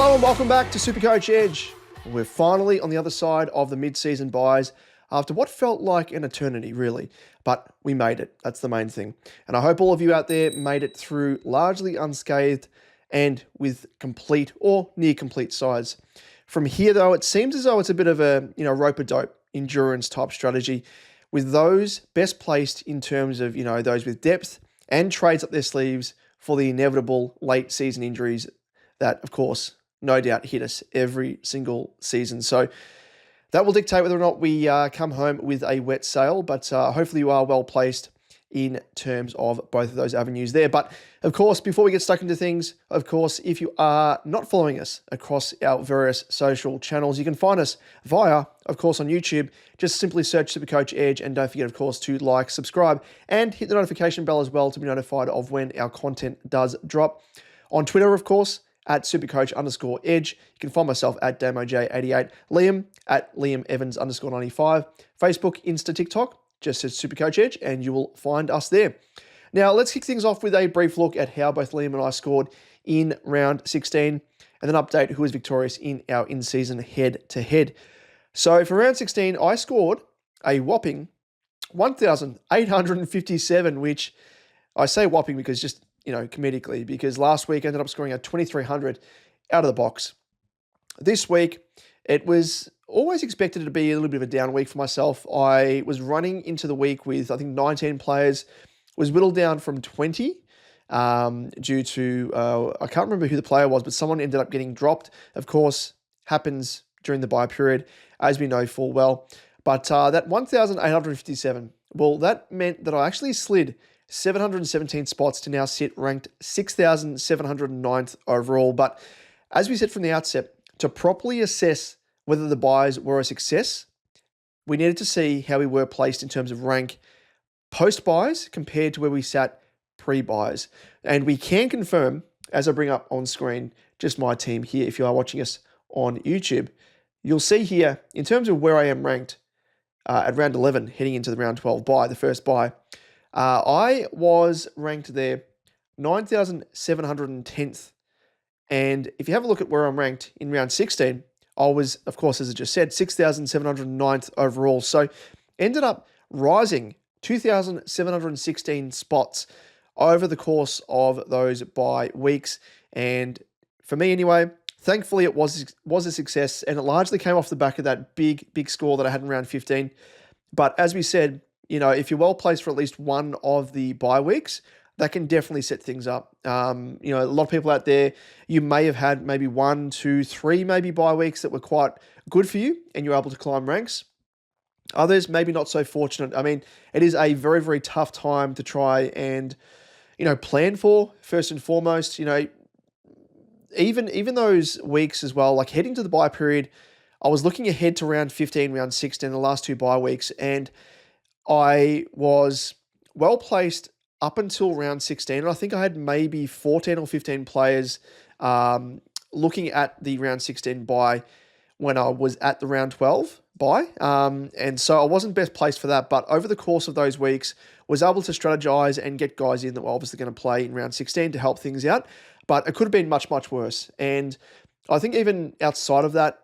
Hello and welcome back to SuperCoach Edge. We're finally on the other side of the mid-season buys after what felt like an eternity, really. But we made it. That's the main thing. And I hope all of you out there made it through largely unscathed and with complete or near complete sides. From here, though, it seems as though it's a bit of a rope-a-dope endurance type strategy, with those best placed in terms of those with depth and trades up their sleeves for the inevitable late season injuries that, of course, no doubt hit us every single season. So that will dictate whether or not we come home with a wet sail, but hopefully you are well placed in terms of both of those avenues there. But of course, before we get stuck into things, of course, if you are not following us across our various social channels, you can find us via, of course, on YouTube. Just simply search SuperCoach Edge, and don't forget, of course, to like, subscribe, and hit the notification bell as well to be notified of when our content does drop. On Twitter, of course, at supercoach_edge. You can find myself at DamoJ88, Liam at LiamEvans_95, Facebook, Insta, TikTok, just search SuperCoach Edge, and you will find us there. Now, let's kick things off with a brief look at how both Liam and I scored in round 16, and then update who is victorious in our in-season head-to-head. So for round 16, I scored a whopping 1,857, which I say whopping because just comedically, because last week I ended up scoring a 2,300 out of the box. This week, it was always expected to be a little bit of a down week for myself. I was running into the week with, I think, 19 players, was whittled down from 20 due to, I can't remember who the player was, but someone ended up getting dropped. Of course, happens during the bye period, as we know full well. But that 1,857, well, that meant that I actually slid 717 spots to now sit ranked 6,709th overall. But as we said from the outset, to properly assess whether the buys were a success, we needed to see how we were placed in terms of rank post-buys compared to where we sat pre-buys. And we can confirm, as I bring up on screen just my team here, if you are watching us on YouTube, you'll see here, in terms of where I am ranked at round 11, heading into the round 12 buy, the first buy, I was ranked there 9,710th. And if you have a look at where I'm ranked in round 16, I was, of course, as I just said, 6,709th overall. So ended up rising 2,716 spots over the course of those bye weeks. And for me anyway, thankfully it was a success, and it largely came off the back of that big score that I had in round 15. But as we said, if you're well placed for at least one of the bye weeks, that can definitely set things up. A lot of people out there, you may have had maybe 1, 2, 3 maybe bye weeks that were quite good for you, and you're able to climb ranks. Others maybe not so fortunate. I mean, it is a very, very tough time to try and, plan for, first and foremost. Even those weeks as well, like heading to the bye period, I was looking ahead to round 15, round 16, the last 2 bye weeks, and I was well placed up until round 16. And I think I had maybe 14 or 15 players looking at the round 16 bye when I was at the round 12 bye. And so I wasn't best placed for that. But over the course of those weeks, was able to strategize and get guys in that were obviously going to play in round 16 to help things out. But it could have been much, much worse. And I think even outside of that,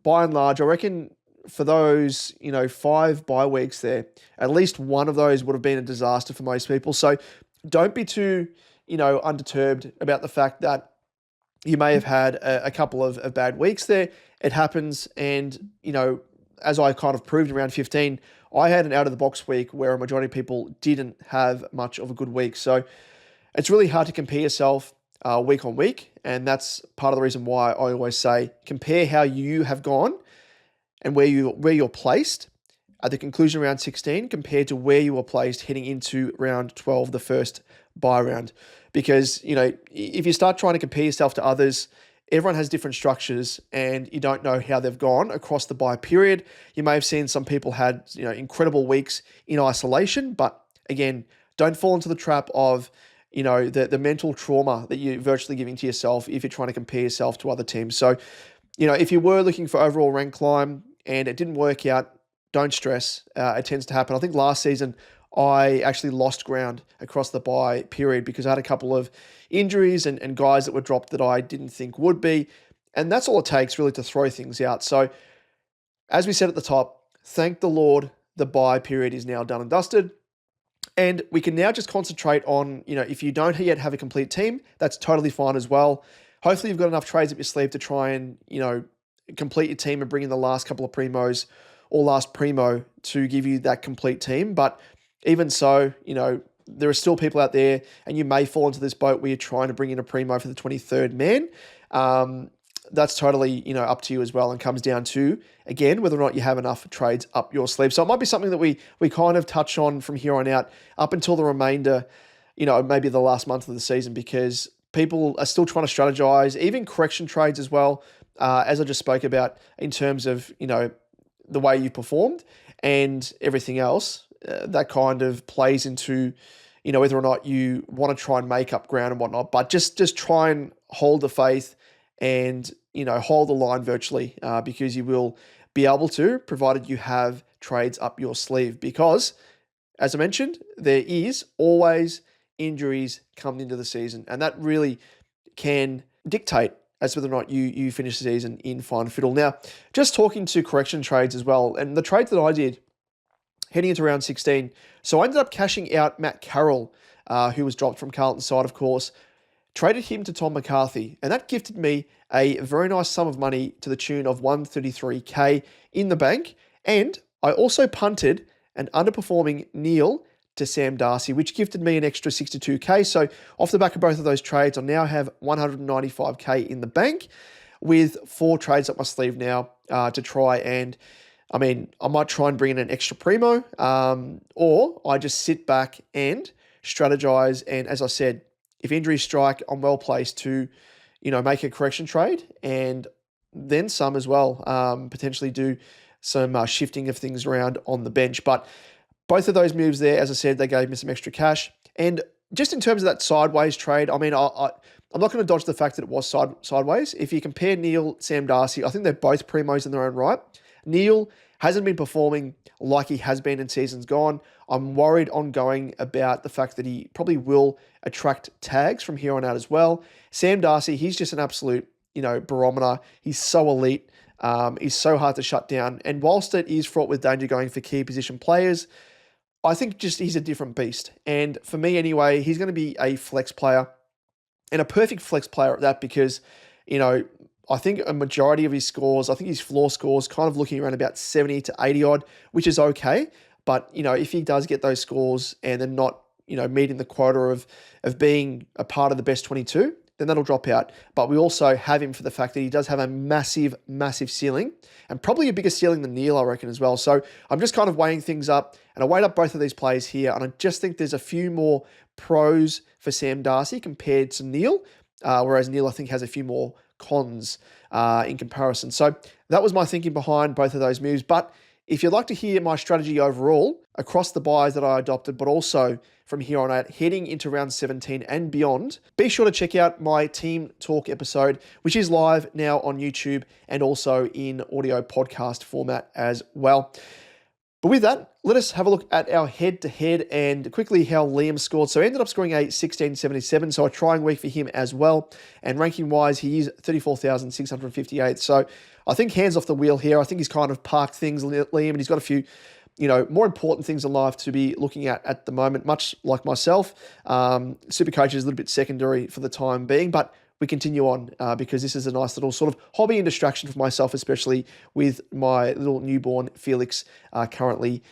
by and large, I reckon for those, 5 bye weeks there, at least one of those would have been a disaster for most people. So don't be too, undeterred about the fact that you may have had a couple of bad weeks there. It happens. And, as I kind of proved around 15, I had an out-of-the-box week where a majority of people didn't have much of a good week. So it's really hard to compare yourself week on week. And that's part of the reason why I always say compare how you have gone and where you're placed at the conclusion of round 16 compared to where you were placed heading into round 12, the first bye round. Because, if you start trying to compare yourself to others, everyone has different structures and you don't know how they've gone across the bye period. You may have seen some people had, incredible weeks in isolation, but again, don't fall into the trap of, the mental trauma that you're virtually giving to yourself if you're trying to compare yourself to other teams. So, if you were looking for overall rank climb and it didn't work out, don't stress. It tends to happen. I think last season I actually lost ground across the bye period because I had a couple of injuries and guys that were dropped that I didn't think would be. And that's all it takes really to throw things out. So as we said at the top, thank the Lord, the buy period is now done and dusted. And we can now just concentrate on, if you don't yet have a complete team, that's totally fine as well. Hopefully you've got enough trades up your sleeve to try and, complete your team and bring in the last couple of primos or last primo to give you that complete team. But even so, there are still people out there, and you may fall into this boat where you're trying to bring in a primo for the 23rd man. That's totally, up to you as well, and comes down to, again, whether or not you have enough trades up your sleeve. So it might be something that we kind of touch on from here on out up until the remainder, maybe the last month of the season, because people are still trying to strategize, even correction trades as well, as I just spoke about in terms of, the way you performed and everything else. That kind of plays into, whether or not you want to try and make up ground and whatnot, but just try and hold the faith and, hold the line virtually, because you will be able to, provided you have trades up your sleeve. Because, as I mentioned, there is always injuries coming into the season, and that really can dictate as whether or not you finish the season in fine fiddle. Now, just talking to correction trades as well, and the trades that I did heading into round 16, so I ended up cashing out Matt Carroll, who was dropped from Carlton's side, of course, traded him to Tom McCarthy, and that gifted me a very nice sum of money to the tune of 133k in the bank. And I also punted an underperforming Neil to Sam Darcy, which gifted me an extra 62k. So off the back of both of those trades, I now have 195k in the bank with 4 trades up my sleeve now to try and, I might try and bring in an extra primo, or I just sit back and strategize. And as I said, if injuries strike, I'm well placed to, make a correction trade and then some as well, potentially do some shifting of things around on the bench. But both of those moves there, as I said, they gave me some extra cash. And just in terms of that sideways trade, I'm not going to dodge the fact that it was sideways. If you compare Neil, Sam Darcy, I think they're both primos in their own right. Neil hasn't been performing like he has been in seasons gone. I'm worried ongoing about the fact that he probably will attract tags from here on out as well. Sam Darcy, he's just an absolute, barometer. He's so elite. He's so hard to shut down. And whilst it is fraught with danger going for key position players, I think just he's a different beast. And for me anyway, he's going to be a flex player, and a perfect flex player at that, because, I think a majority of his scores, I think his floor scores kind of looking around about 70 to 80 odd, which is okay. But, if he does get those scores and they're not, meeting the quota of being a part of the best 22, then that'll drop out. But we also have him for the fact that he does have a massive, massive ceiling, and probably a bigger ceiling than Neil, I reckon, as well. So I'm just kind of weighing things up, and I weighed up both of these players here, and I just think there's a few more pros for Sam Darcy compared to Neil, whereas Neil, I think, has a few more cons in comparison. So that was my thinking behind both of those moves. But if you'd like to hear my strategy overall across the buys that I adopted, but also from here on out, heading into round 17 and beyond, be sure to check out my Team Talk episode, which is live now on YouTube and also in audio podcast format as well. But with that, let us have a look at our head-to-head and quickly how Liam scored. So he ended up scoring a 1677, so a trying week for him as well. And ranking-wise, he is 34,658. So I think hands off the wheel here. I think he's kind of parked things, Liam, and he's got a few, more important things in life to be looking at the moment, much like myself. SuperCoach is a little bit secondary for the time being, but we continue on because this is a nice little sort of hobby and distraction for myself, especially with my little newborn Felix currently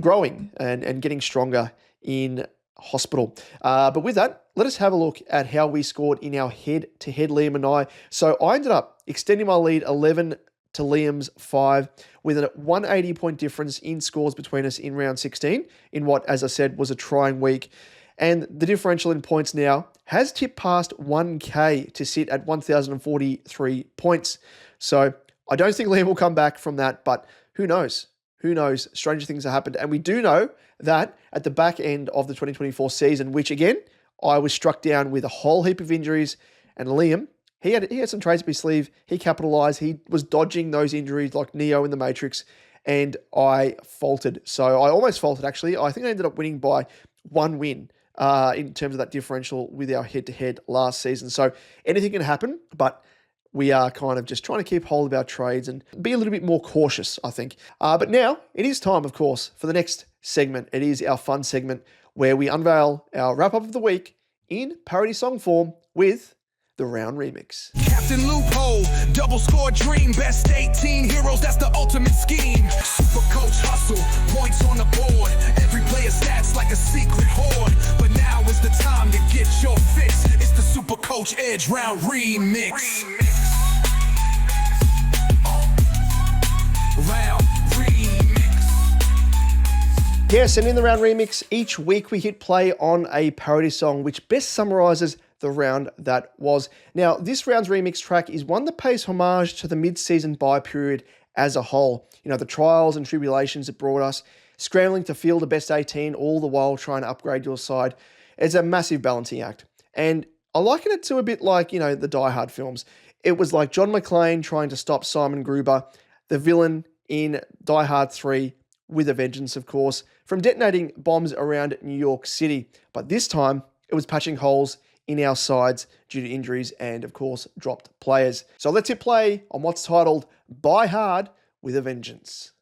growing and getting stronger in hospital. But with that, let us have a look at how we scored in our head-to-head, Liam and I. So I ended up extending my lead 11 to Liam's 5 with a 180-point difference in scores between us in round 16 in what, as I said, was a trying week. And the differential in points now has tipped past 1K to sit at 1,043 points. So I don't think Liam will come back from that, but who knows? Who knows? Stranger things have happened. And we do know that at the back end of the 2024 season, which again, I was struck down with a whole heap of injuries, and Liam, he had some trades up his sleeve. He capitalized. He was dodging those injuries like Neo in the Matrix, and I faltered. So I almost faltered, actually. I think I ended up winning by 1 win in terms of that differential with our head-to-head last season. So anything can happen, but we are kind of just trying to keep hold of our trades and be a little bit more cautious, I think. But now it is time, of course, for the next segment. It is our fun segment where we unveil our wrap-up of the week in parody song form with the Round Remix. Captain Loophole, double score dream, best 18 heroes, that's the ultimate scheme. Super coach hustle, points on the board, every player stats like a secret hoard. But now is the time to get your fix. It's the Super Coach Edge Round Remix. Round Remix. Yes, and in the Round Remix, each week we hit play on a parody song which best summarizes the round that was. Now, this round's remix track is one that pays homage to the mid-season bye period as a whole. You know, the trials and tribulations it brought us, scrambling to field the best 18, all the while trying to upgrade your side. It's a massive balancing act. And I liken it to a bit like, you know, the Die Hard films. It was like John McClane trying to stop Simon Gruber, the villain in Die Hard 3, with a vengeance, of course, from detonating bombs around New York City. But this time, it was patching holes in our sides due to injuries and, of course, dropped players. So let's hit play on what's titled Die Hard with a Vengeance.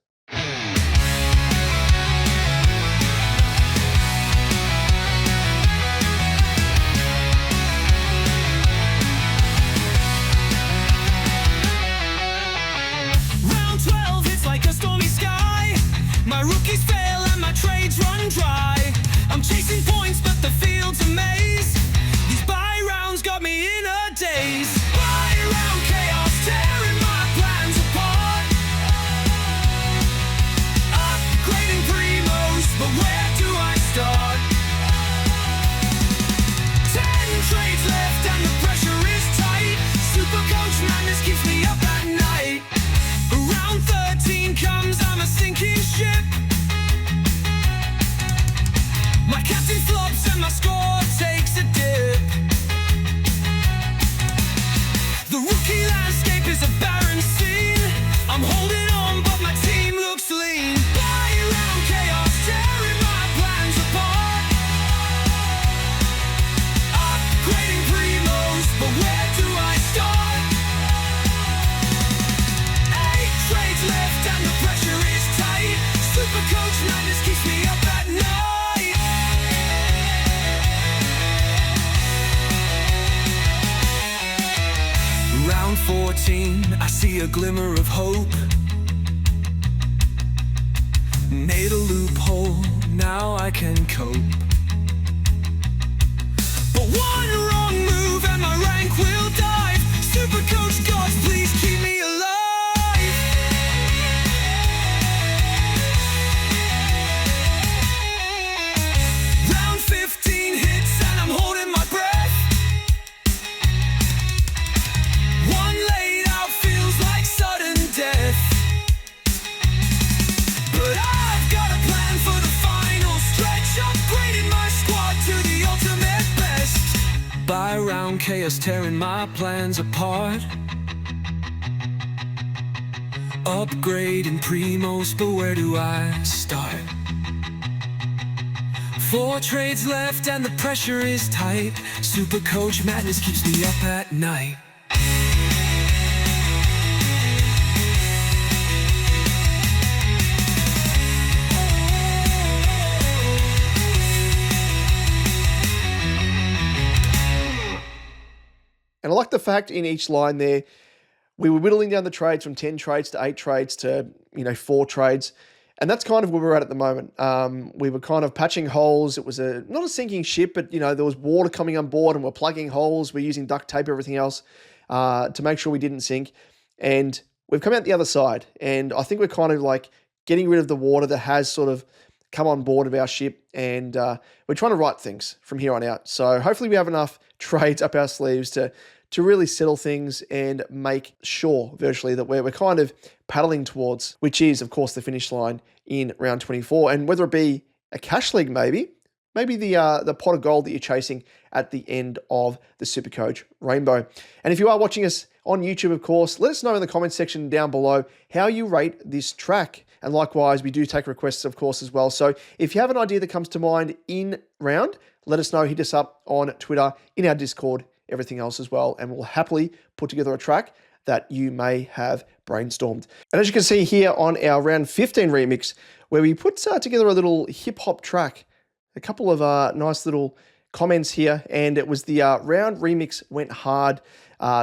Round 12, it's like a stormy sky. My rookies fail and my trades run dry. I'm chasing points, but the field's a maze. These bye rounds got me in a daze. Bye round chaos, tearing my plans apart. Upgrading primos, but where do I start? 10 trades left and the pressure is tight. Super coach madness keeps me up at night. Round 13 comes, I'm a sinking ship. My captain flops and my score takes a dip. The rookie landscape is a barren scene. I'm holding on, but my team looks lean. Bye round chaos, tearing my plans apart. Upgrading primos, but where do I start? 8 trades left and the pressure is tight. Super coach madness keeps me up at night. Round 14, I see a glimmer of hope. Made a loophole, now I can cope. But one wrong move and my rank will dive. Super coach gods, please keep me alive. Round 15 hits and I'm holding my breath. One laid out feels like sudden death. But I've got a plan for the final stretch. Upgrading my squad to the ultimate best. Bye round chaos, tearing my plans apart. Upgrading primos, but where do I start? 4 trades left and the pressure is tight. Super coach madness keeps me up at night. And I like the fact in each line there, we were whittling down the trades from 10 trades to 8 trades to, 4 trades. And that's kind of where we're at the moment. We were kind of patching holes. It was not a sinking ship, but, there was water coming on board and we're plugging holes. We're using duct tape, everything else to make sure we didn't sink. And we've come out the other side. And I think we're kind of like getting rid of the water that has sort of come on board of our ship. And we're trying to right things from here on out. So hopefully we have enough trades up our sleeves to really settle things and make sure virtually that we're kind of paddling towards, which is, of course, the finish line in round 24. And whether it be a cash league, maybe the pot of gold that you're chasing at the end of the SuperCoach Rainbow. And if you are watching us on YouTube, of course, let us know in the comments section down below how you rate this track. And likewise, we do take requests, of course, as well. So if you have an idea that comes to mind in round, let us know. Hit us up on Twitter, in our Discord, everything else as well, and will happily put together a track that you may have brainstormed. And as you can see here on our round 15 remix, where we put together a little hip hop track, a couple of nice little comments here, and it was the round remix went hard,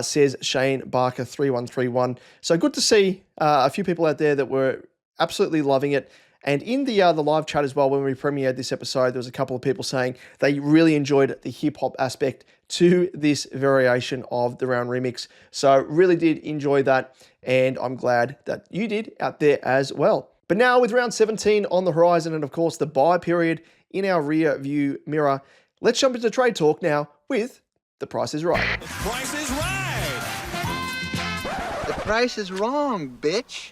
says Shane Barker 3131. So good to see a few people out there that were absolutely loving it. And in the live chat as well, when we premiered this episode, there was a couple of people saying they really enjoyed the hip-hop aspect to this variation of the round remix. So really did enjoy that, and I'm glad that you did out there as well. But now with round 17 on the horizon, and of course the bye period in our rear view mirror, let's jump into trade talk now with The Price is Right. The price is right. The price is wrong, bitch.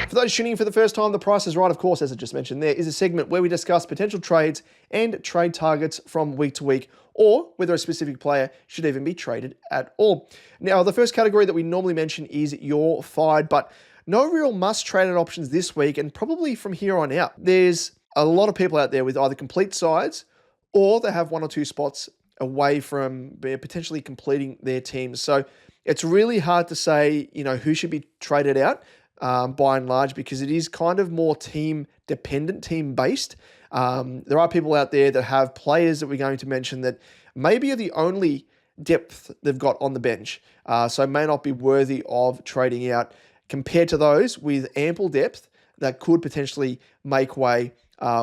For those tuning in for the first time, The Price is Right, of course, as I just mentioned, there is a segment where we discuss potential trades and trade targets from week to week, or whether a specific player should even be traded at all. Now, the first category that we normally mention is You're Fired, but no real must-traded options this week, and probably from here on out. There's a lot of people out there with either complete sides, or they have one or two spots away from potentially completing their teams. So it's really hard to say, who should be traded out. By and large, because it is kind of more team dependent, team based. There are people out there that have players that we're going to mention that maybe are the only depth they've got on the bench, so may not be worthy of trading out compared to those with ample depth that could potentially make way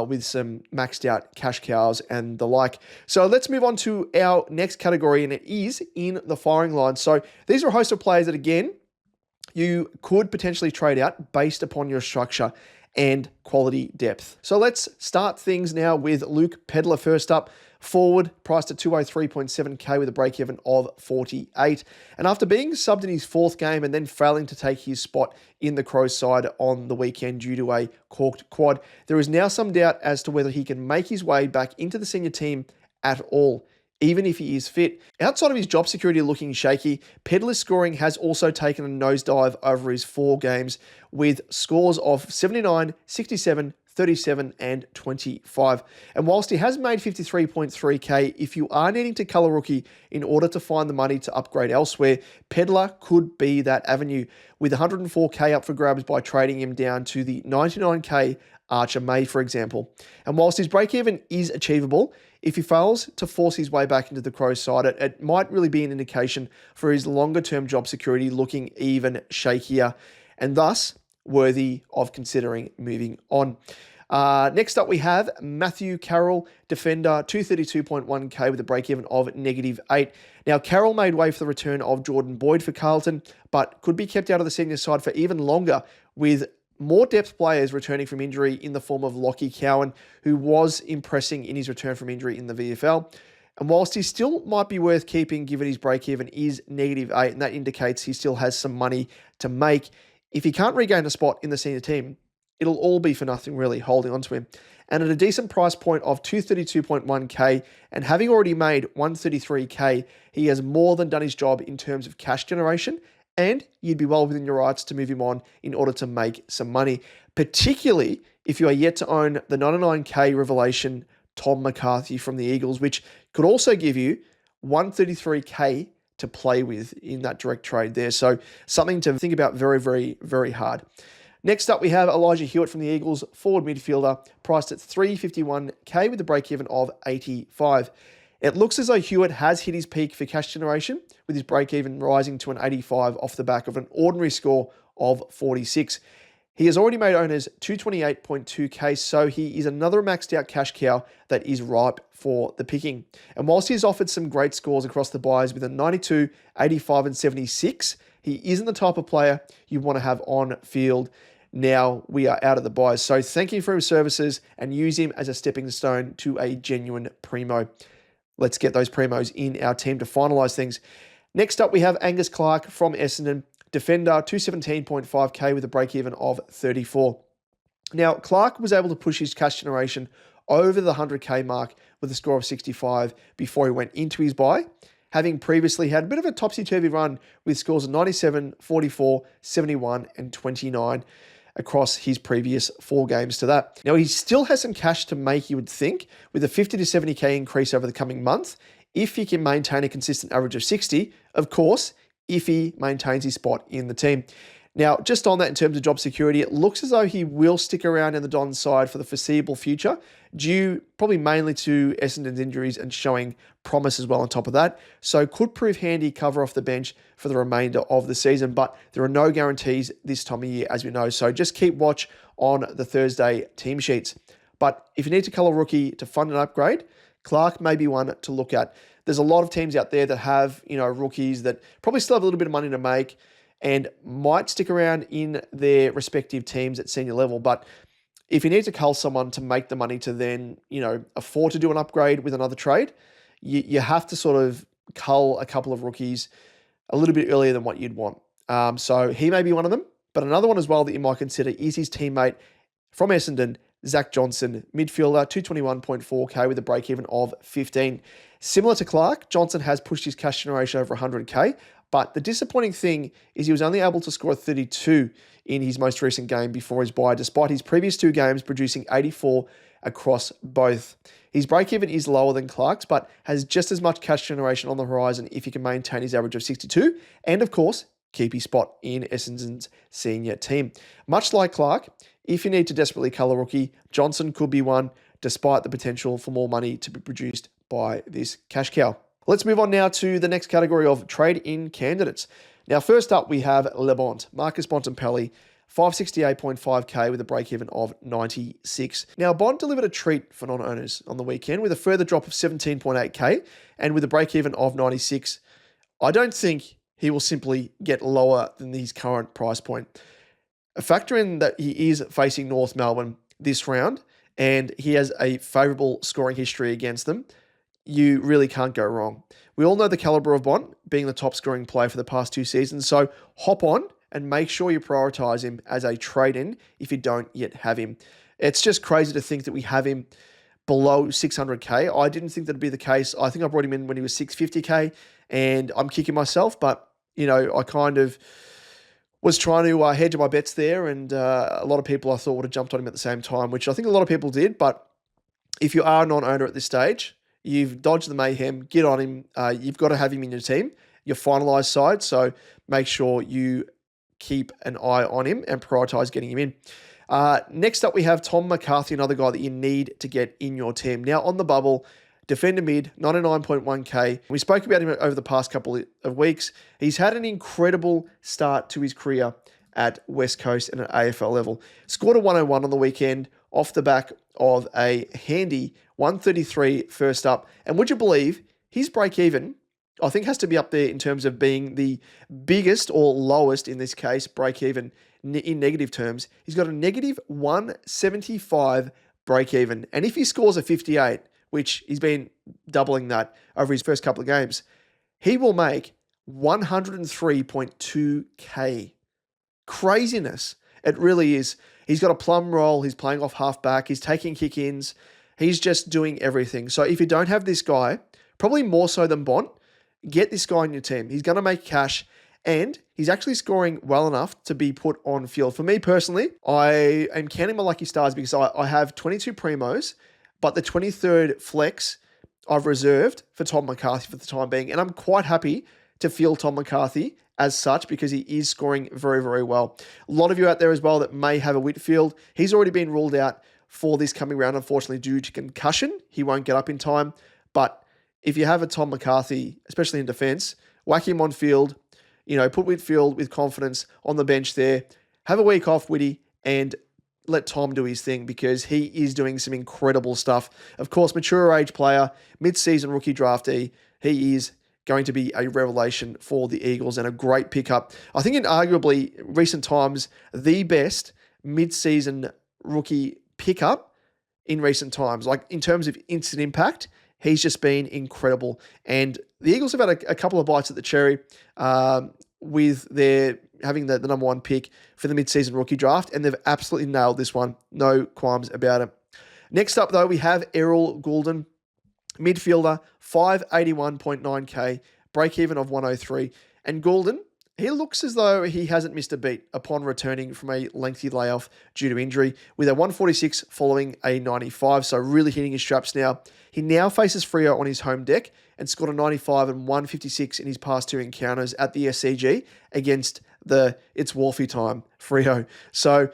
with some maxed out cash cows and the like. So let's move on to our next category, and it is in the firing line. So these are a host of players that, again, you could potentially trade out based upon your structure and quality depth. So let's start things now with Luke Pedler first up. Forward, priced at 203.7k with a break-even of 48. And after being subbed in his fourth game and then failing to take his spot in the Crows side on the weekend due to a corked quad, there is now some doubt as to whether he can make his way back into the senior team at all, even if he is fit. Outside of his job security looking shaky, Pedler's scoring has also taken a nosedive over his 4 games with scores of 79, 67, 37 and 25. And whilst he has made 53.3k, if you are needing to colour rookie in order to find the money to upgrade elsewhere, Pedler could be that avenue, with 104k up for grabs by trading him down to the 99k Archer May, for example. And whilst his break-even is achievable, if he fails to force his way back into the Crows side, it might really be an indication for his longer-term job security looking even shakier, and thus worthy of considering moving on. Next up, we have Matthew Carroll, defender, 232.1k with a break-even of -8. Now, Carroll made way for the return of Jordan Boyd for Carlton, but could be kept out of the senior side for even longer, with more depth players returning from injury in the form of Lockie Cowan, who was impressing in his return from injury in the VFL. And whilst he still might be worth keeping given his break-even is -8, and that indicates he still has some money to make, if he can't regain a spot in the senior team, it'll all be for nothing really holding on to him. And at a decent price point of 232.1k, and having already made 133k, he has more than done his job in terms of cash generation, and you'd be well within your rights to move him on in order to make some money, particularly if you are yet to own the 99k revelation Tom McCarthy from the Eagles, which could also give you 133k to play with in that direct trade there. So something to think about very, very, very hard. Next up, we have Elijah Hewitt from the Eagles, forward midfielder, priced at 351k with a break-even of 85. It looks as though Hewitt has hit his peak for cash generation, with his break-even rising to an 85 off the back of an ordinary score of 46. He has already made owners 228.2k, so he is another maxed out cash cow that is ripe for the picking. And whilst he has offered some great scores across the buys with a 92, 85 and 76, he isn't the type of player you want to have on field now we are out of the buys. So thank you for his services and use him as a stepping stone to a genuine primo. Let's get those primos in our team to finalise things. Next up, we have Angus Clark from Essendon, defender, 217.5k with a break-even of 34. Now, Clark was able to push his cash generation over the 100k mark with a score of 65 before he went into his bye, having previously had a bit of a topsy-turvy run with scores of 97, 44, 71 and 29 across his previous 4 games to that. Now, he still has some cash to make, you would think, with a 50 to 70k increase over the coming month if he can maintain a consistent average of 60, of course, if he maintains his spot in the team. Now, just on that, in terms of job security, it looks as though he will stick around in the Dons side for the foreseeable future, due probably mainly to Essendon's injuries and showing promise as well on top of that. So could prove handy cover off the bench for the remainder of the season, but there are no guarantees this time of year, as we know. So just keep watch on the Thursday team sheets. But if you need to colour rookie to fund an upgrade, Clark may be one to look at. There's a lot of teams out there that have, rookies that probably still have a little bit of money to make and might stick around in their respective teams at senior level. But if you need to cull someone to make the money to then, afford to do an upgrade with another trade, you have to sort of cull a couple of rookies a little bit earlier than what you'd want. So he may be one of them. But another one as well that you might consider is his teammate from Essendon, Zach Johnson, midfielder, 221.4k with a break-even of 15. Similar to Clark, Johnson has pushed his cash generation over 100k, but the disappointing thing is he was only able to score a 32 in his most recent game before his bye, despite his previous 2 games producing 84 across both. His break-even is lower than Clark's, but has just as much cash generation on the horizon if he can maintain his average of 62, and of course, keep his spot in Essendon's senior team. Much like Clark, if you need to desperately colour rookie, Johnson could be one, despite the potential for more money to be produced by this cash cow. Let's move on now to the next category of trade-in candidates. Now, first up, we have LeBont, Marcus Bontempelli, 568.5k with a break-even of 96. Now, Bont delivered a treat for non-owners on the weekend with a further drop of 17.8k and with a break-even of 96. I don't think he will simply get lower than his current price point. Factor in that he is facing North Melbourne this round and he has a favourable scoring history against them. You really can't go wrong. We all know the calibre of Bont being the top scoring player for the past 2 seasons, so hop on and make sure you prioritise him as a trade-in if you don't yet have him. It's just crazy to think that we have him below 600k. I didn't think that'd be the case. I think I brought him in when he was 650k, and I'm kicking myself, but I kind of was trying to hedge my bets there, and a lot of people I thought would have jumped on him at the same time, which I think a lot of people did. But if you are a non-owner at this stage, you've dodged the mayhem, get on him. You've got to have him in your team, your finalised side, so make sure you keep an eye on him and prioritise getting him in. Next up, we have Tom McCarthy, another guy that you need to get in your team. Now, on the bubble, defender mid, 99.1k. We spoke about him over the past couple of weeks. He's had an incredible start to his career at West Coast and at AFL level. Scored a 101 on the weekend off the back of a handy 133 first up. And would you believe his break-even, I think, has to be up there in terms of being the biggest or lowest, in this case, break-even in negative terms. He's got a negative 175 break-even. And if he scores a 58, which he's been doubling that over his first couple of games, he will make 103.2k. Craziness. It really is. He's got a plum roll. He's playing off half-back. He's taking kick-ins. He's just doing everything. So if you don't have this guy, probably more so than Bont, get this guy in your team. He's going to make cash, and he's actually scoring well enough to be put on field. For me personally, I am counting my lucky stars because I have 22 primos, but the 23rd flex I've reserved for Tom McCarthy for the time being. And I'm quite happy to field Tom McCarthy as such because he is scoring very, very well. A lot of you out there as well that may have a Whitfield. He's already been ruled out for this coming round, unfortunately, due to concussion. He won't get up in time. But if you have a Tom McCarthy, especially in defence, whack him on field, put Whitfield with confidence on the bench there. Have a week off, Whitty, and let Tom do his thing because he is doing some incredible stuff. Of course, mature age player, mid-season rookie draftee. He is going to be a revelation for the Eagles and a great pickup. I think in arguably recent times, the best mid-season rookie pickup in recent times. Like in terms of instant impact, he's just been incredible. And the Eagles have had a couple of bites at the cherry with their having the number 1 pick for the mid-season rookie draft, and they've absolutely nailed this one. No qualms about it. Next up, though, we have Errol Goulden, midfielder, 581.9k, break-even of 103. And Goulden, He looks as though he hasn't missed a beat upon returning from a lengthy layoff due to injury, with a 146 following a 95, so really hitting his straps now. He now faces Freo on his home deck and scored a 95 and 156 in his past 2 encounters at the SCG against the It's Wolfie time Freo. So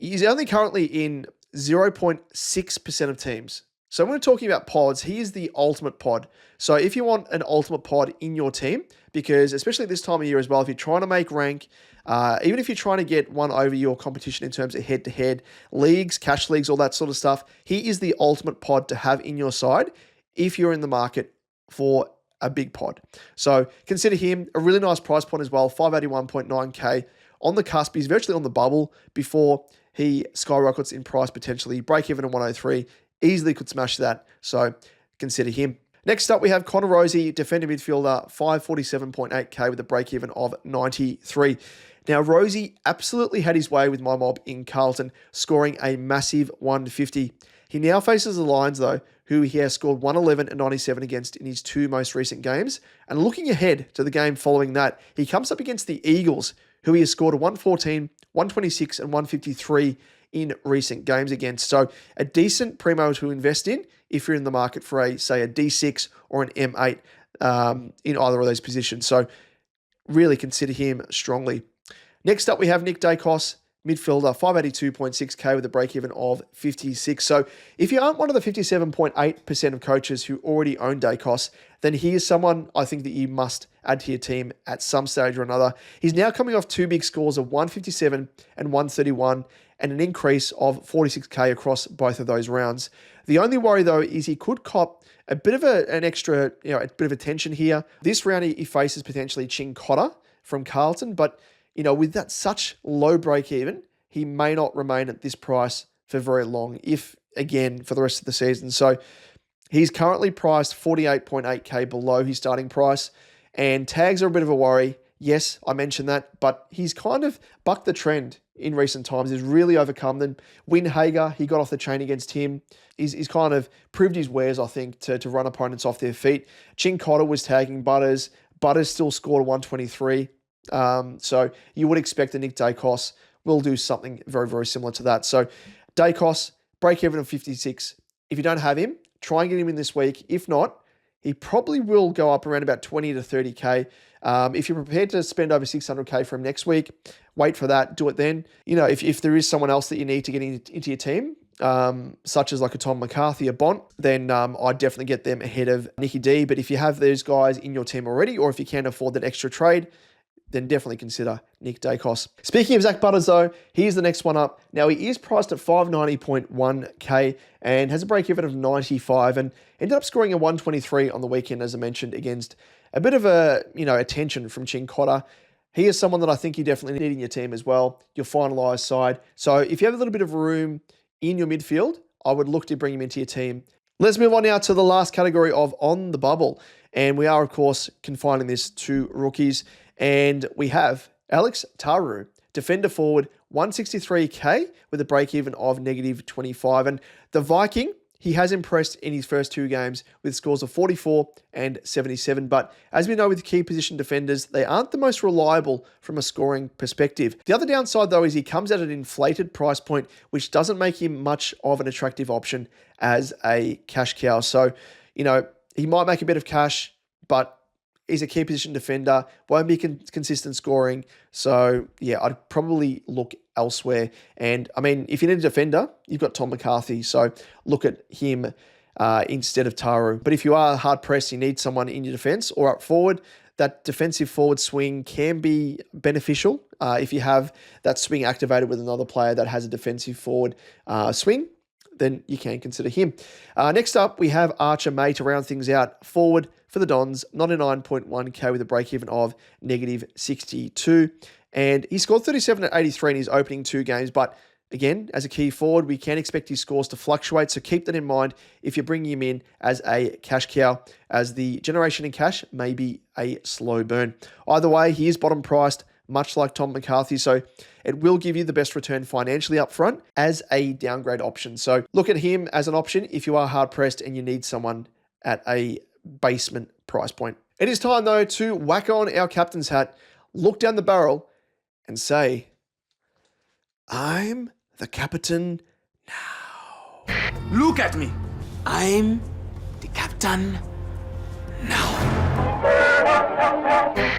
he's only currently in 0.6% of teams. So when we're talking about pods, he is the ultimate pod. So if you want an ultimate pod in your team, because especially this time of year as well, if you're trying to make rank, even if you're trying to get one over your competition in terms of head-to-head leagues, cash leagues, all that sort of stuff, he is the ultimate pod to have in your side if you're in the market for a big pod. So consider him a really nice price point as well, 581.9k on the cusp. He's virtually on the bubble before he skyrockets in price potentially. Break even at 103. Easily could smash that. So consider him. Next up, we have Connor Rosie, defender midfielder, 547.8k with a break even of 93. Now, Rosie absolutely had his way with my mob in Carlton, scoring a massive 150. He now faces the Lions, though, who he has scored 111 and 97 against in his 2 most recent games. And looking ahead to the game following that, he comes up against the Eagles, who he has scored a 114, 126 and 153 in recent games against. So a decent primo to invest in if you're in the market for a D6 or an M8 in either of those positions. So really consider him strongly. Next up, we have Nick Dacos, midfielder, 582.6k with a break-even of 56. So if you aren't one of the 57.8% of coaches who already own Dacos, then he is someone I think that you must add to your team at some stage or another. He's now coming off 2 big scores of 157 and 131 and an increase of 46k across both of those rounds. The only worry, though, is he could cop a bit of an extra, a bit of attention here. This round, he faces potentially Ching Cotter from Carlton, but, with that such low break even, he may not remain at this price for very long, if, again, for the rest of the season. So he's currently priced 48.8k below his starting price, and tags are a bit of a worry. Yes, I mentioned that, but he's kind of bucked the trend in recent times. He's really overcome them. Win Hager, he got off the chain against him. He's kind of proved his wares, I think, to run opponents off their feet. Ching Cotter was tagging Butters. Butters still scored a 123. So you would expect that Nick Dacos will do something very, very similar to that. So Dacos, break even of 56. If you don't have him, try and get him in this week. If not, he probably will go up around about 20 to 30k. If you're prepared to spend over 600k for him next week, wait for that, do it then. If there is someone else that you need to get into your team, such as like a Tom McCarthy, a Bont, then I'd definitely get them ahead of Nicky D. But if you have those guys in your team already, or if you can afford that extra trade, then definitely consider Nick Dacos. Speaking of Zach Butters, though, here's the next one up. Now, he is priced at 590.1k and has a break-even of 95 and ended up scoring a 123 on the weekend, as I mentioned, against a bit of attention from Ching Cotter. He is someone that I think you definitely need in your team as well, your finalised side. So if you have a little bit of room in your midfield, I would look to bring him into your team. Let's move on now to the last category of On the Bubble. And we are, of course, confining this to rookies. And we have Alex Taru, defender forward, 163k with a break-even of -25. And the Viking, he has impressed in his first 2 games with scores of 44 and 77. But as we know with key position defenders, they aren't the most reliable from a scoring perspective. The other downside, though, is he comes at an inflated price point, which doesn't make him much of an attractive option as a cash cow. So, he might make a bit of cash, but he's a key position defender, won't be consistent scoring. So, yeah, I'd probably look elsewhere. And, if you need a defender, you've got Tom McCarthy. So, look at him instead of Taru. But if you are hard-pressed, you need someone in your defense or up forward, that defensive forward swing can be beneficial. If you have that swing activated with another player that has a defensive forward swing, then you can consider him. Next up, we have Archer May to round things out. Forward for the Dons, 99.1k with a break-even of -62. And he scored 37 at 83 in his opening 2 games. But again, as a key forward, we can expect his scores to fluctuate. So keep that in mind if you're bringing him in as a cash cow, as the generation in cash may be a slow burn. Either way, he is bottom priced, much like Tom McCarthy. So it will give you the best return financially up front as a downgrade option. So look at him as an option if you are hard pressed and you need someone at a basement price point. It is time, though, to whack on our captain's hat. look down the barrel and say, I'm the captain now. Look at me. I'm the captain now.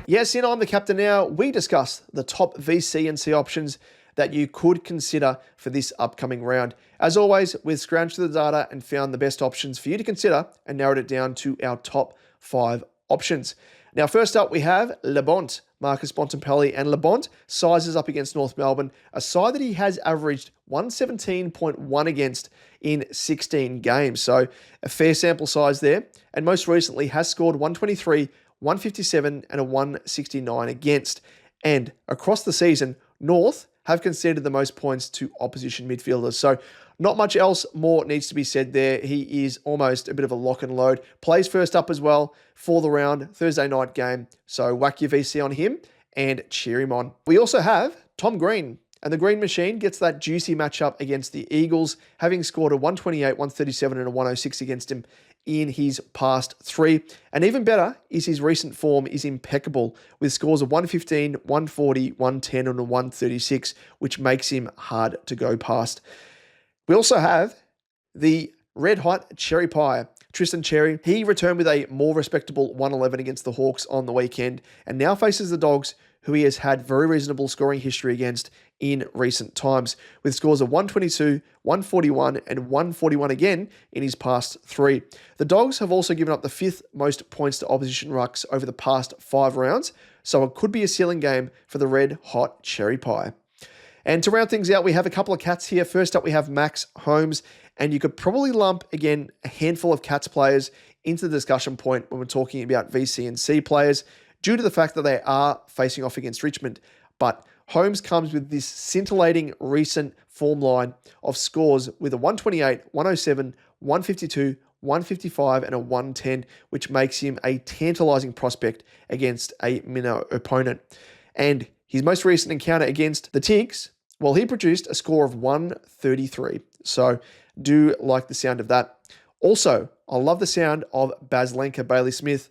Yes, in I'm the Captain Now, we discuss the top VC and C options that you could consider for this upcoming round. As always, we've scrounged through the data and found the best options for you to consider and narrowed it down to our top 5 options. Now, first up, we have Le Bont, Marcus Bontempelli, and Le Bont sizes up against North Melbourne, a side that he has averaged 117.1 against in 16 games. So a fair sample size there. And most recently has scored 123, 157, and a 169 against. And across the season, North have conceded the most points to opposition midfielders. So not much else more needs to be said there. He is almost a bit of a lock and load. Plays first up as well for the round, Thursday night game. So whack your VC on him and cheer him on. We also have Tom Green. And the Green Machine gets that juicy matchup against the Eagles, having scored a 128, 137, and a 106 against him in his past 3. And even better is his recent form is impeccable, with scores of 115, 140, 110, and a 136, which makes him hard to go past. We also have the red hot cherry pie, Tristan Cherry. He returned with a more respectable 111 against the Hawks on the weekend and now faces the Dogs, who he has had very reasonable scoring history against in recent times, with scores of 122, 141, and 141 again in his past 3. The Dogs have also given up the 5th most points to opposition rucks over the past 5 rounds, so it could be a ceiling game for the red hot cherry pie. And to round things out, we have a couple of cats here. First up, we have Max Holmes, and you could probably lump, again, a handful of Cats players into the discussion point when we're talking about VC and C players, due to the fact that they are facing off against Richmond. But Holmes comes with this scintillating recent form line of scores with a 128, 107, 152, 155, and a 110, which makes him a tantalising prospect against a minnow opponent. And his most recent encounter against the Tigs, well, he produced a score of 133. So do like the sound of that. Also, I love the sound of Baslenka Bailey Smith.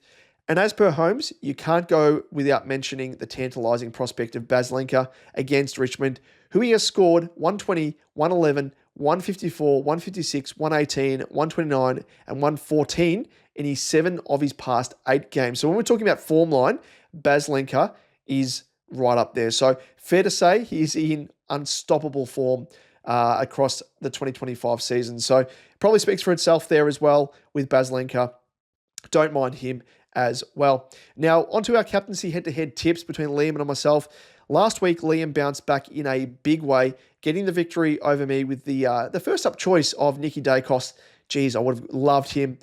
And as per Holmes, you can't go without mentioning the tantalising prospect of Baslenka against Richmond, who he has scored 120, 111, 154, 156, 118, 129, and 114 in his 7 of his past 8 games. So when we're talking about form line, Baslenka is right up there. So fair to say he's in unstoppable form across the 2025 season. So probably speaks for itself there as well with Baslenka. Don't mind him as well. Now, onto our captaincy head-to-head tips between Liam and myself. Last week, Liam bounced back in a big way, getting the victory over me with the first-up choice of Nicky Dacos. Geez, I would have loved him.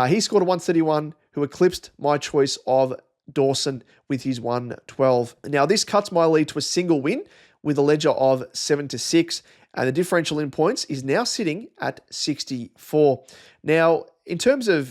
He scored a 131, who eclipsed my choice of Dawson with his 112. Now, this cuts my lead to a single win with a ledger of 7-6, and the differential in points is now sitting at 64. Now, in terms of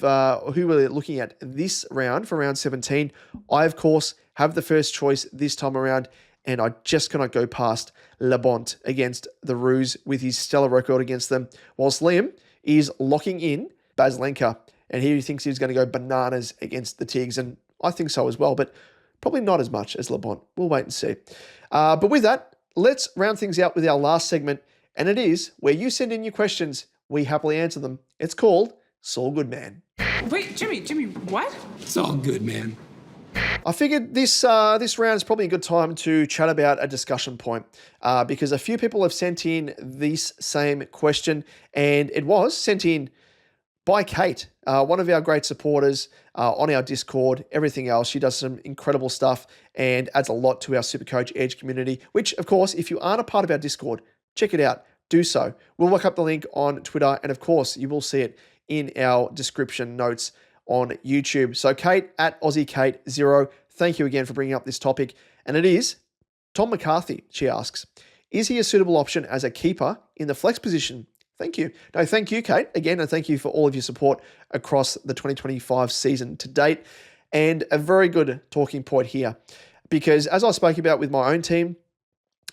who we're looking at this round for round 17, I, of course, have the first choice this time around, and I just cannot go past Le Bont against the Roos with his stellar record against them, whilst Liam is locking in Baslenka, and he thinks he's going to go bananas against the Tigs, and I think so as well, but probably not as much as Le Bont. We'll wait and see. But with that, let's round things out with our last segment, and it is where you send in your questions, we happily answer them. It's called It's All Good, Man. Wait, Jimmy, what? It's all good, man. I figured this round is probably a good time to chat about a discussion point because a few people have sent in this same question, and it was sent in by Kate, one of our great supporters on our Discord, everything else. She does some incredible stuff and adds a lot to our SuperCoach Edge community, which, of course, if you aren't a part of our Discord, check it out. Do so. We'll look up the link on Twitter, and of course, you will see it in our description notes on YouTube. So Kate, at AussieKate0, thank you again for bringing up this topic. And it is Tom McCarthy, she asks, is he a suitable option as a keeper in the flex position? Thank you. No, thank you, Kate, again, and thank you for all of your support across the 2025 season to date. And a very good talking point here, because as I spoke about with my own team,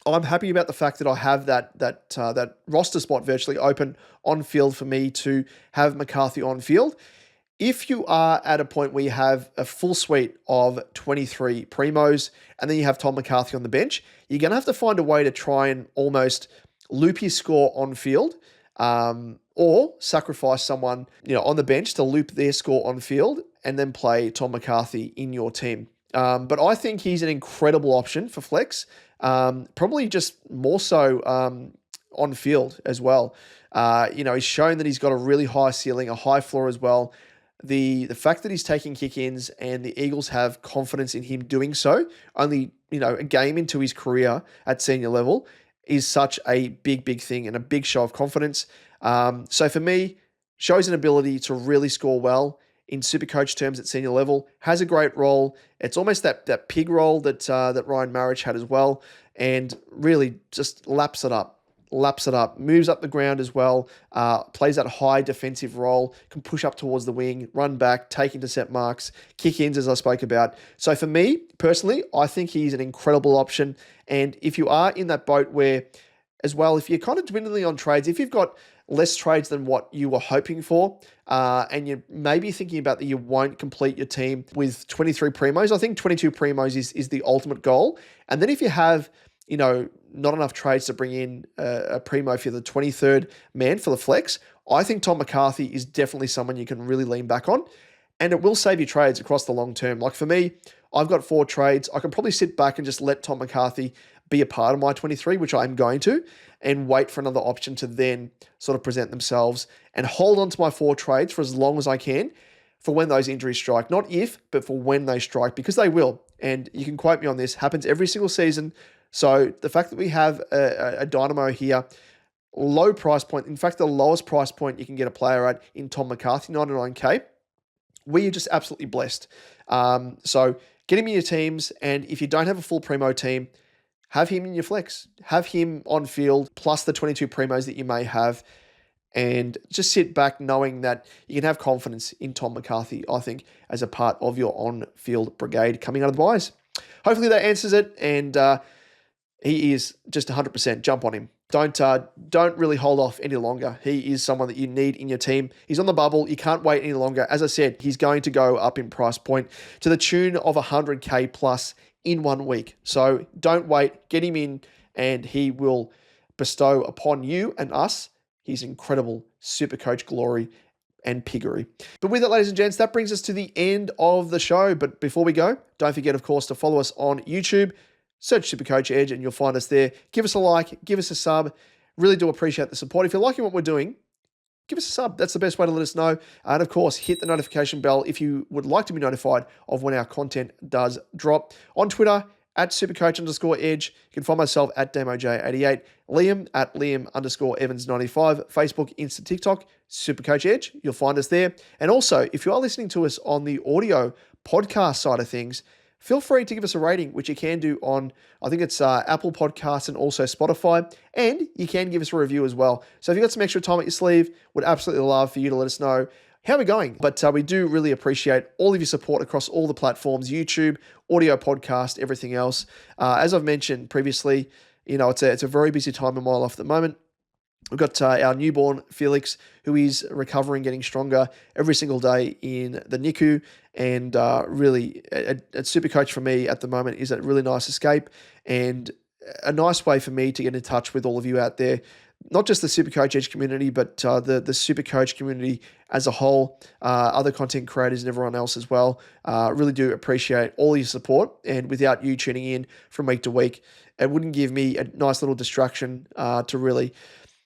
I'm happy about the fact that I have that roster spot virtually open on field for me to have McCarthy on field. if you are at a point where you have a full suite of 23 primos and then you have Tom McCarthy on the bench, you're going to have to find a way to try and almost loop his score on field, or sacrifice someone on the bench to loop their score on field and then play Tom McCarthy in your team. But I think he's an incredible option for flex, probably just more so on field as well. He's shown that he's got a really high ceiling, a high floor as well. The fact that he's taking kick-ins and the Eagles have confidence in him doing so, only a game into his career at senior level, is such a big thing and a big show of confidence. So for me, shows an ability to really score well in Supercoach terms at senior level, has a great role. It's almost that pig role that Ryan Marich had as well, and really just laps it up, moves up the ground as well, plays that high defensive role, can push up towards the wing, run back, take intercept marks, kick-ins as I spoke about. So for me, personally, I think he's an incredible option. And if you are in that boat where, as well, if you're kind of dwindling on trades, if you've got less trades than what you were hoping for, and you're maybe thinking about that you won't complete your team with 23 primos, I think 22 primos is the ultimate goal. And then if you have not enough trades to bring in a primo for the 23rd man for the flex, I think Tom McCarthy is definitely someone you can really lean back on, and it will save you trades across the long term. Like for me, I've got 4 trades. I can probably sit back and just let Tom McCarthy be a part of my 23, which I'm going to, and wait for another option to then sort of present themselves and hold on to my 4 trades for as long as I can for when those injuries strike. Not if, but for when they strike, because they will. And you can quote me on this, happens every single season. So the fact that we have a dynamo here, low price point, in fact, the lowest price point you can get a player at in Tom McCarthy, 99K, we are just absolutely blessed. So get him in your teams, and if you don't have a full primo team, have him in your flex. Have him on field, plus the 22 primos that you may have, and just sit back knowing that you can have confidence in Tom McCarthy, I think, as a part of your on-field brigade coming out of the buys. Hopefully that answers it, and he is just 100%. Jump on him. Don't really hold off any longer. He is someone that you need in your team. He's on the bubble. You can't wait any longer. As I said, he's going to go up in price point to the tune of 100K plus in 1 week. So don't wait. Get him in, and he will bestow upon you and us his incredible Supercoach glory and piggery. But with that, ladies and gents, that brings us to the end of the show. But before we go, don't forget, of course, to follow us on YouTube. Search Supercoach Edge and you'll find us there. Give us a like, give us a sub. Really do appreciate the support. If you're liking what we're doing, give us a sub. That's the best way to let us know. And of course, hit the notification bell if you would like to be notified of when our content does drop. On Twitter, at Supercoach_Edge. You can find myself at DamoJ88. Liam at Liam_Evans95. Facebook, Insta, TikTok, Supercoach Edge. You'll find us there. And also, if you are listening to us on the audio podcast side of things, feel free to give us a rating, which you can do on, I think it's Apple Podcasts and also Spotify, and you can give us a review as well. So if you've got some extra time at your sleeve, would absolutely love for you to let us know how we're going. But we do really appreciate all of your support across all the platforms, YouTube, audio podcast, everything else. As I've mentioned previously, it's a very busy time in my life at the moment. We've got our newborn, Felix, who is recovering, getting stronger every single day in the NICU. And really, a Supercoach for me at the moment is a really nice escape and a nice way for me to get in touch with all of you out there. Not just the Supercoach Edge community, but the Supercoach community as a whole, other content creators and everyone else as well. Really do appreciate all your support. And without you tuning in from week to week, it wouldn't give me a nice little distraction to really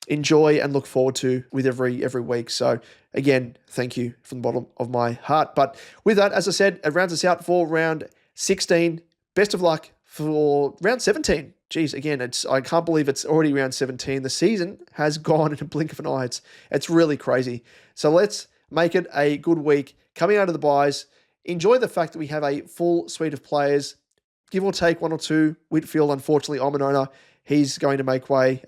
enjoy and look forward to with every week. So again, thank you from the bottom of my heart. But with that, as I said, it rounds us out for round 16. Best of luck for round 17. Geez, again, I can't believe it's already round 17. The season has gone in a blink of an eye. It's really crazy. So let's make it a good week. Coming out of the buys, enjoy the fact that we have a full suite of players. Give or take one or two. Whitfield, unfortunately, I'm an owner. He's going to make way.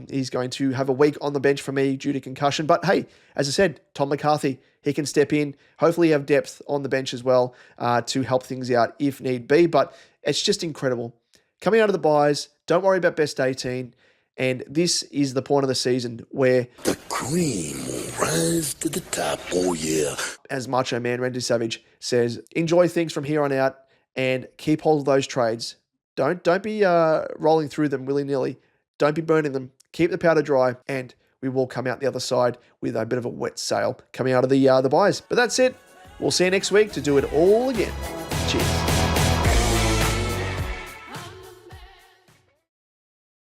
He's going to have a week on the bench for me due to concussion. But hey, as I said, Tom McCarthy, he can step in. Hopefully you have depth on the bench as well to help things out if need be. But it's just incredible. Coming out of the buys, don't worry about best 18. And this is the point of the season where The cream will rise to the top. Oh, yeah. as Macho Man Randy Savage says, enjoy things from here on out and keep hold of those trades. Don't be rolling through them willy-nilly. Don't be burning them. Keep the powder dry, and we will come out the other side with a bit of a wet sail coming out of the buys. But that's it. We'll see you next week to do it all again. Cheers.